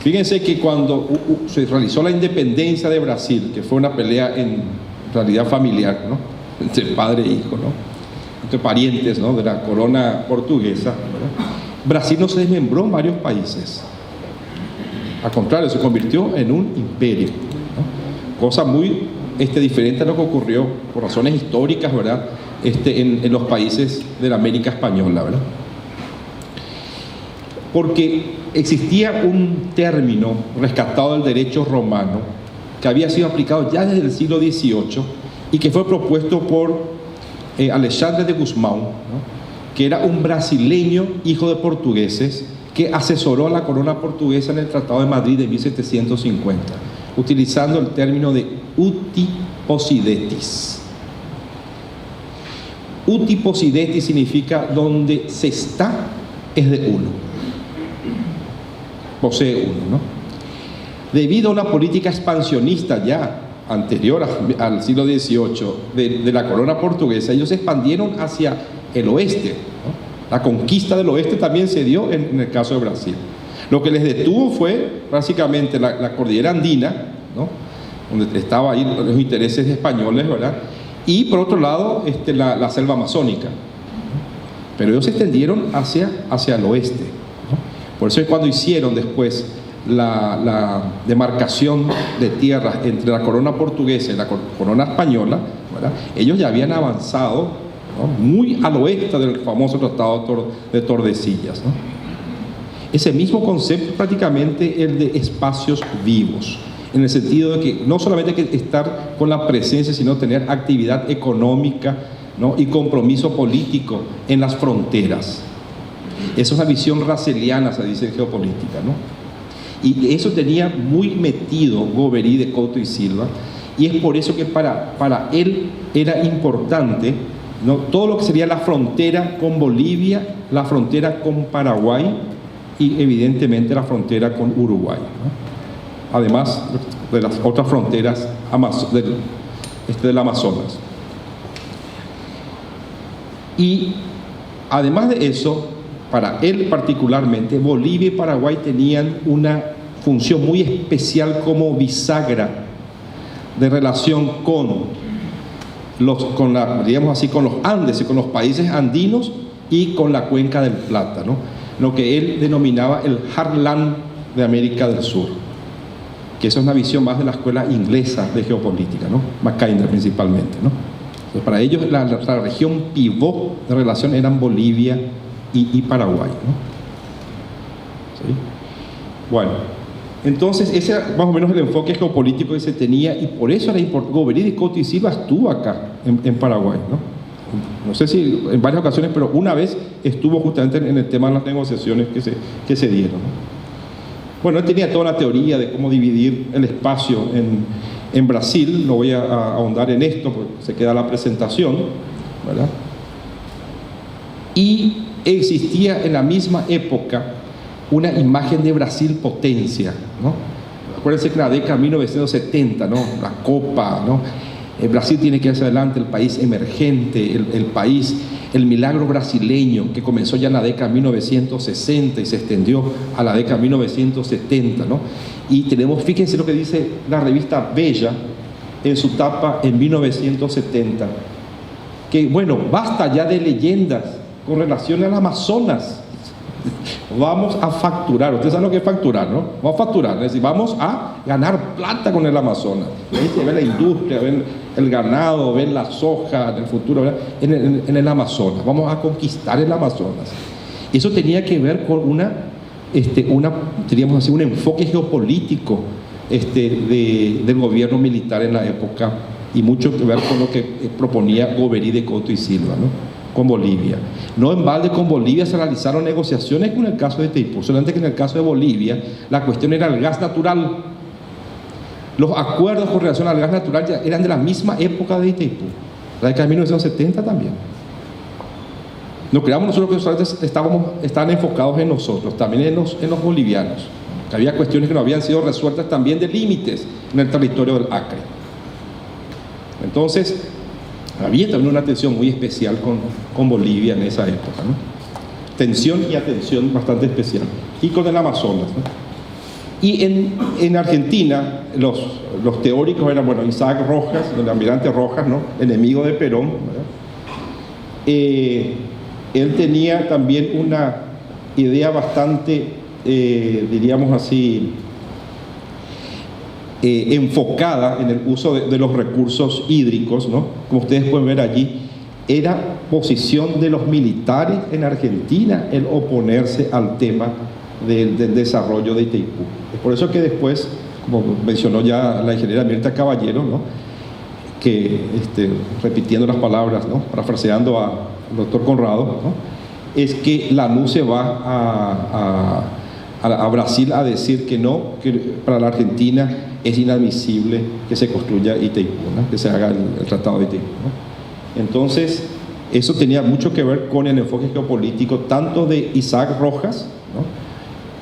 Fíjense que cuando se realizó la independencia de Brasil, que fue una pelea en realidad familiar, ¿no?, entre padre e hijo, ¿no?, entre parientes, ¿no?, de la corona portuguesa, ¿no?, Brasil no se desmembró en varios países. Al contrario, se convirtió en un imperio, ¿no?, cosa muy diferente a lo que ocurrió por razones históricas, ¿verdad?, en los países de la América española, ¿verdad? Porque existía un término rescatado del derecho romano que había sido aplicado ya desde el siglo XVIII y que fue propuesto por Alexandre de Gusmão, ¿no?, que era un brasileño hijo de portugueses que asesoró a la corona portuguesa en el Tratado de Madrid de 1750, utilizando el término de uti possidetis. Uti possidetis significa donde se está es de uno, posee uno, ¿no? Debido a una política expansionista ya anterior al siglo XVIII de la corona portuguesa, ellos se expandieron hacia el oeste, ¿no? La conquista del oeste también se dio en el caso de Brasil. Lo que les detuvo fue básicamente la cordillera andina, ¿no?, donde estaban ahí los intereses españoles, ¿verdad?, y por otro lado la selva amazónica, ¿no? Pero ellos se extendieron hacia el oeste, ¿no? Por eso es cuando hicieron después la demarcación de tierras entre la corona portuguesa y la corona española, ¿verdad?, ellos ya habían avanzado, ¿no?, muy al oeste del famoso Tratado de Tordesillas, ¿no? Ese mismo concepto prácticamente el de espacios vivos, en el sentido de que no solamente hay que estar con la presencia, sino tener actividad económica, ¿no?, y compromiso político en las fronteras. Esa es una visión russelliana, se dice, geopolítica, ¿no? Y eso tenía muy metido Gobery de Couto y Silva, y es por eso que para él era importante, ¿no?, todo lo que sería la frontera con Bolivia, la frontera con Paraguay y evidentemente la frontera con Uruguay, ¿no?, además de las otras fronteras del Amazonas. Y además de eso, para él particularmente, Bolivia y Paraguay tenían una función muy especial como bisagra de relación con los Andes y con los países andinos y con la cuenca del Plata, ¿no?, lo que él denominaba el Heartland de América del Sur, que esa es una visión más de la escuela inglesa de geopolítica, ¿no?, Mackinder principalmente, ¿no? Entonces, para ellos la región pivot de relación eran Bolivia y Paraguay, ¿no? ¿Sí? Bueno, entonces ese era más o menos el enfoque geopolítico que se tenía, y por eso era importante. Gobery de Couto y Silva estuvo acá en Paraguay, ¿no? No sé si en varias ocasiones, pero una vez estuvo justamente en el tema de las negociaciones que se dieron, ¿no? Bueno, él tenía toda una teoría de cómo dividir el espacio en Brasil. No voy a ahondar en esto porque se queda la presentación, ¿verdad? Y existía en la misma época una imagen de Brasil potencia, ¿no? Acuérdense que en la década de 1970, ¿no?, la Copa, ¿no?, Brasil tiene que ir hacia adelante, el país emergente, el milagro brasileño que comenzó ya en la década de 1960 y se extendió a la década de 1970, ¿no? Y tenemos, fíjense lo que dice la revista Bella en su tapa en 1970, que bueno, basta ya de leyendas con relación al Amazonas. Vamos a facturar. Ustedes saben lo que es facturar, ¿no? Vamos a facturar, es decir, vamos a ganar plata con el Amazonas. Ven la industria, ven el ganado, ven la soja en el futuro, ¿verdad?, en el Amazonas. Vamos a conquistar el Amazonas. Eso tenía que ver con diríamos así, un enfoque geopolítico del gobierno militar en la época, y mucho que ver con lo que proponía Gobery de Couto y Silva, ¿no?, con Bolivia. No en balde con Bolivia se realizaron negociaciones con el caso de Itaipú, solamente que en el caso de Bolivia la cuestión era el gas natural. Los acuerdos con relación al gas natural ya eran de la misma época de Itaipú, la década de 1970 también. No creamos nosotros que solamente estaban enfocados en nosotros, también en los bolivianos. Había cuestiones que no habían sido resueltas también de límites en el territorio del Acre. Entonces, había también una tensión muy especial con Bolivia en esa época, ¿no? Tensión y atención bastante especial. Y con el Amazonas, ¿no? Y en Argentina, los teóricos eran, bueno, Isaac Rojas, el almirante Rojas, ¿no?, enemigo de Perón, ¿verdad? Él tenía también una idea bastante, diríamos así, enfocada en el uso de los recursos hídricos, ¿no? Como ustedes pueden ver allí, era posición de los militares en Argentina el oponerse al tema del desarrollo de Itaipú. Es por eso que después, como mencionó ya la ingeniera Mirta Caballero, ¿no?, que repitiendo las palabras, ¿no?, parafraseando al doctor Conrado, ¿no?, es que la ANU se va a Brasil a decir que no, que para la Argentina es inadmisible que se construya Itaipú, ¿no?, que se haga el tratado de Itaipú, ¿no? Entonces, eso tenía mucho que ver con el enfoque geopolítico tanto de Isaac Rojas, ¿no?,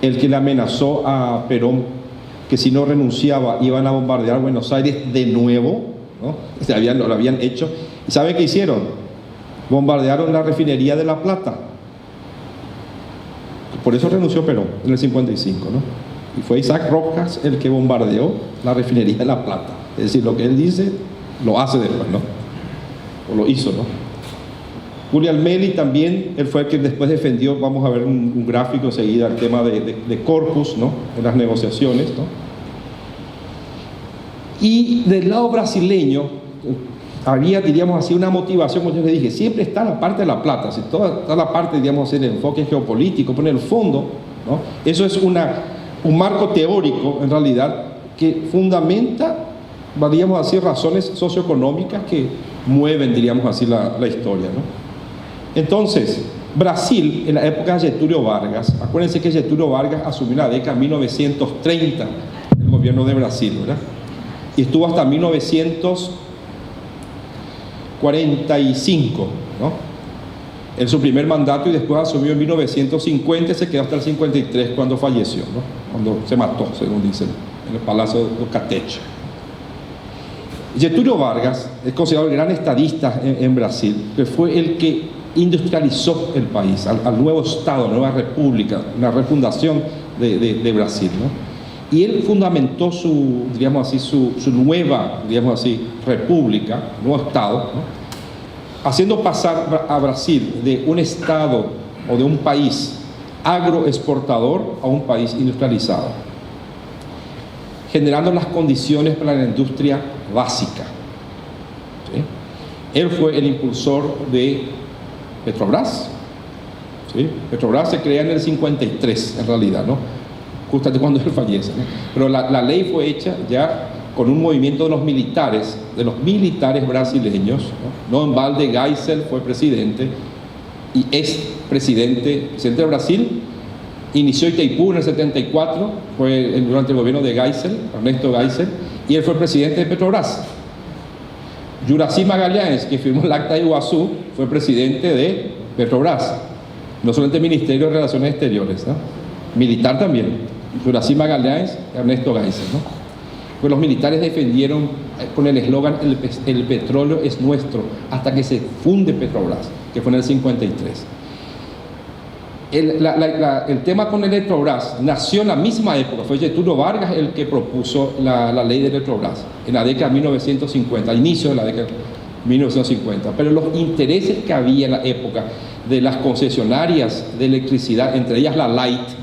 el que le amenazó a Perón que si no renunciaba iban a bombardear Buenos Aires de nuevo, ¿no? Lo habían hecho. ¿Y sabe qué hicieron? Bombardearon la refinería de La Plata. Por eso renunció Perón en el 55, ¿no? Y fue Isaac Rojas el que bombardeó la refinería de La Plata. Es decir, lo que él dice, lo hace después, ¿no? O lo hizo, ¿no? Julián Meli también, él fue el que después defendió, vamos a ver un gráfico enseguida, el tema de Corpus, ¿no?, en las negociaciones, ¿no? Y del lado brasileño había, diríamos así, una motivación, como yo les dije, siempre está la parte de La Plata, ¿sí? Toda la parte, digamos, el enfoque geopolítico, pero en el fondo, ¿no?, eso es un marco teórico, en realidad, que fundamenta, diríamos así, razones socioeconómicas que mueven, diríamos así, la historia, ¿no? Entonces, Brasil, en la época de Getúlio Vargas, acuérdense que Getúlio Vargas asumió la década de 1930 el gobierno de Brasil, ¿verdad?, y estuvo hasta 1945, ¿no?, en su primer mandato, y después asumió en 1950 y se quedó hasta el 53 cuando falleció, ¿no?, cuando se mató, según dicen, en el Palacio de Catete. Getúlio Vargas es considerado el gran estadista en Brasil, que fue el que industrializó el país, al nuevo Estado, nueva república, una refundación de Brasil, ¿no? Y él fundamentó digamos así, su nueva, digamos así, república, nuevo Estado, ¿no?, haciendo pasar a Brasil de un Estado o de un país agroexportador a un país industrializado, generando las condiciones para la industria básica, ¿sí? Él fue el impulsor de Petrobras, ¿sí? Petrobras se crea en el 53, en realidad, ¿no?, justamente cuando él fallece, ¿no? Pero la ley fue hecha ya con un movimiento de los militares brasileños, ¿no? En balde Geisel fue presidente y es presidente de Brasil. Inició Itaipú en el 74, fue durante el gobierno de Geisel, Ernesto Geisel, y él fue presidente de Petrobras. Juracy Magalhães, que firmó el Acta de Iguazú, fue presidente de Petrobras, no solamente Ministerio de Relaciones Exteriores, ¿no?, militar también. Juracy Magalhães, Ernesto Geisel, ¿no? Pues los militares defendieron con el eslogan el petróleo es nuestro, hasta que se funde Petrobras, que fue en el 53. El tema con Electrobras nació en la misma época. Fue Getúlio Vargas el que propuso la ley de Electrobras en la década de 1950, al inicio de la década de 1950. Pero los intereses que había en la época de las concesionarias de electricidad, entre ellas la Light,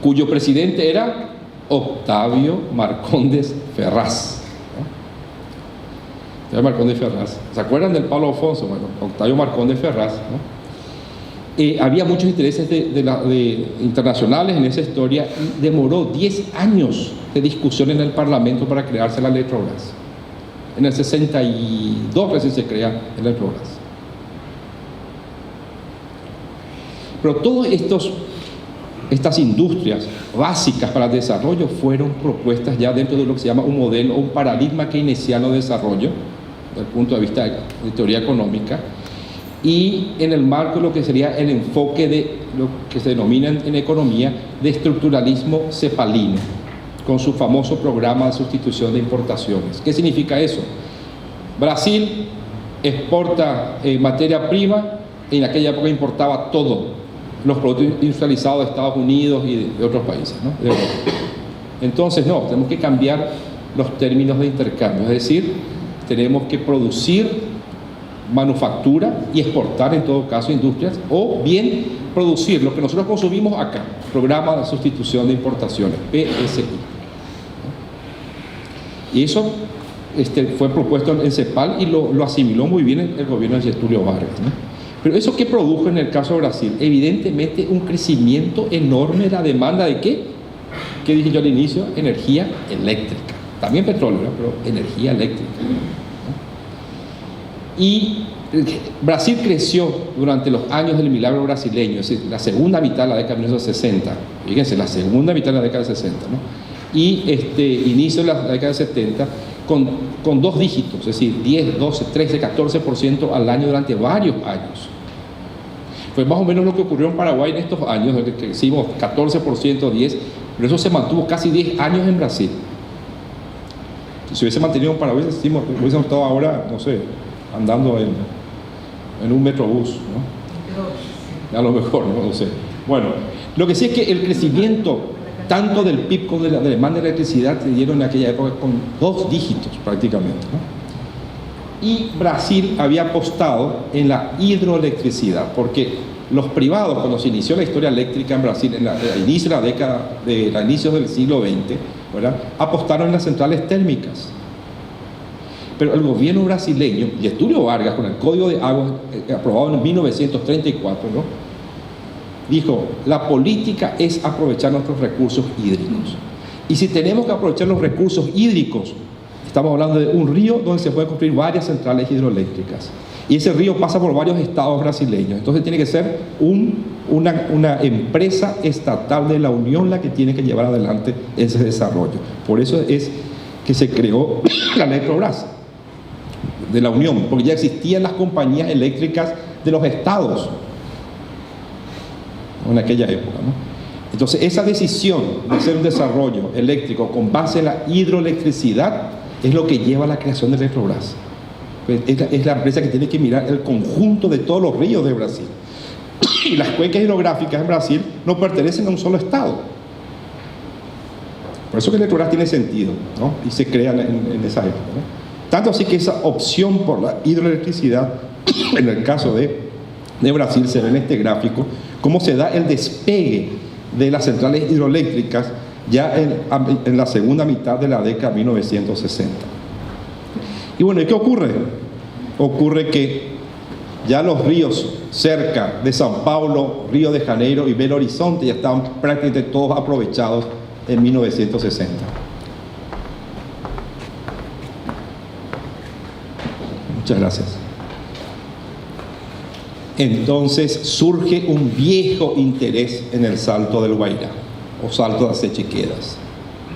cuyo presidente era Octavio Marcondes Ferraz, ¿no? Marcondes Ferraz. ¿Se acuerdan del Pablo Afonso? Bueno, Octavio Marcondes Ferraz, ¿no? Había muchos intereses internacionales en esa historia y demoró 10 años de discusión en el Parlamento para crearse la Electrobras. En el 62 recién se crea Electrobras. Pero todas estas industrias básicas para el desarrollo fueron propuestas ya dentro de lo que se llama un modelo, un paradigma keynesiano de desarrollo, desde el punto de vista de teoría económica, y en el marco de lo que sería el enfoque de lo que se denomina en economía de estructuralismo cepalino, con su famoso programa de sustitución de importaciones. ¿Qué significa eso? Brasil exporta materia prima, en aquella época importaba todo, los productos industrializados de Estados Unidos y de otros países, ¿no? De Europa. Entonces, no, tenemos que cambiar los términos de intercambio, es decir, tenemos que producir manufactura y exportar en todo caso industrias, o bien producir lo que nosotros consumimos acá, programa de sustitución de importaciones, PSI. Y eso fue propuesto en CEPAL y lo asimiló muy bien el gobierno de Getúlio Vargas, ¿no? Pero eso que produjo en el caso de Brasil, evidentemente un crecimiento enorme de la demanda de ¿qué? ¿Qué dije yo al inicio? Energía eléctrica, también petróleo, ¿no? Pero energía eléctrica, ¿no? Y Brasil creció durante los años del milagro brasileño, es decir, la segunda mitad de la década de 1960, fíjense, la segunda mitad de la década de 60, ¿no? Y inicio de la década de 70 con dos dígitos, es decir, 10, 12, 13, 14% al año durante varios años. Fue más o menos lo que ocurrió en Paraguay en estos años, que crecimos 14%, 10%, pero eso se mantuvo casi 10 años en Brasil. Si hubiese mantenido en Paraguay, hubiésemos estado ahora, no sé, andando en un metrobús, ¿no? A lo mejor, no sé. Bueno, lo que sí es que el crecimiento tanto del PIB como de la demanda de electricidad se dieron en aquella época con 2 dígitos prácticamente, ¿no? Y Brasil había apostado en la hidroelectricidad, porque los privados, cuando se inició la historia eléctrica en Brasil, al inicio de la década, a inicios del siglo XX, ¿verdad?, apostaron en las centrales térmicas. Pero el gobierno brasileño, Getúlio Vargas, con el Código de Aguas aprobado en 1934, ¿no?, dijo, la política es aprovechar nuestros recursos hídricos. Y si tenemos que aprovechar los recursos hídricos, estamos hablando de un río donde se pueden construir varias centrales hidroeléctricas. Y ese río pasa por varios estados brasileños. Entonces tiene que ser una empresa estatal de la Unión la que tiene que llevar adelante ese desarrollo. Por eso es que se creó la Electrobras de la Unión, porque ya existían las compañías eléctricas de los estados en aquella época, ¿no? Entonces esa decisión de hacer un desarrollo eléctrico con base en la hidroelectricidad es lo que lleva a la creación de Electrobras. Pues es la empresa que tiene que mirar el conjunto de todos los ríos de Brasil. Y las cuencas hidrográficas en Brasil no pertenecen a un solo estado. Por eso que Electrobras tiene sentido, ¿no? Y se crea en esa época, ¿no? Tanto así que esa opción por la hidroelectricidad, en el caso de Brasil, se ve en este gráfico, cómo se da el despegue de las centrales hidroeléctricas ya en la segunda mitad de la década de 1960. Y bueno, ¿y qué ocurre? Ocurre que ya los ríos cerca de São Paulo, Río de Janeiro y Belo Horizonte ya estaban prácticamente todos aprovechados en 1960. Muchas gracias. Entonces surge un viejo interés en el Salto del Guairá, o Salto de las Echequeras.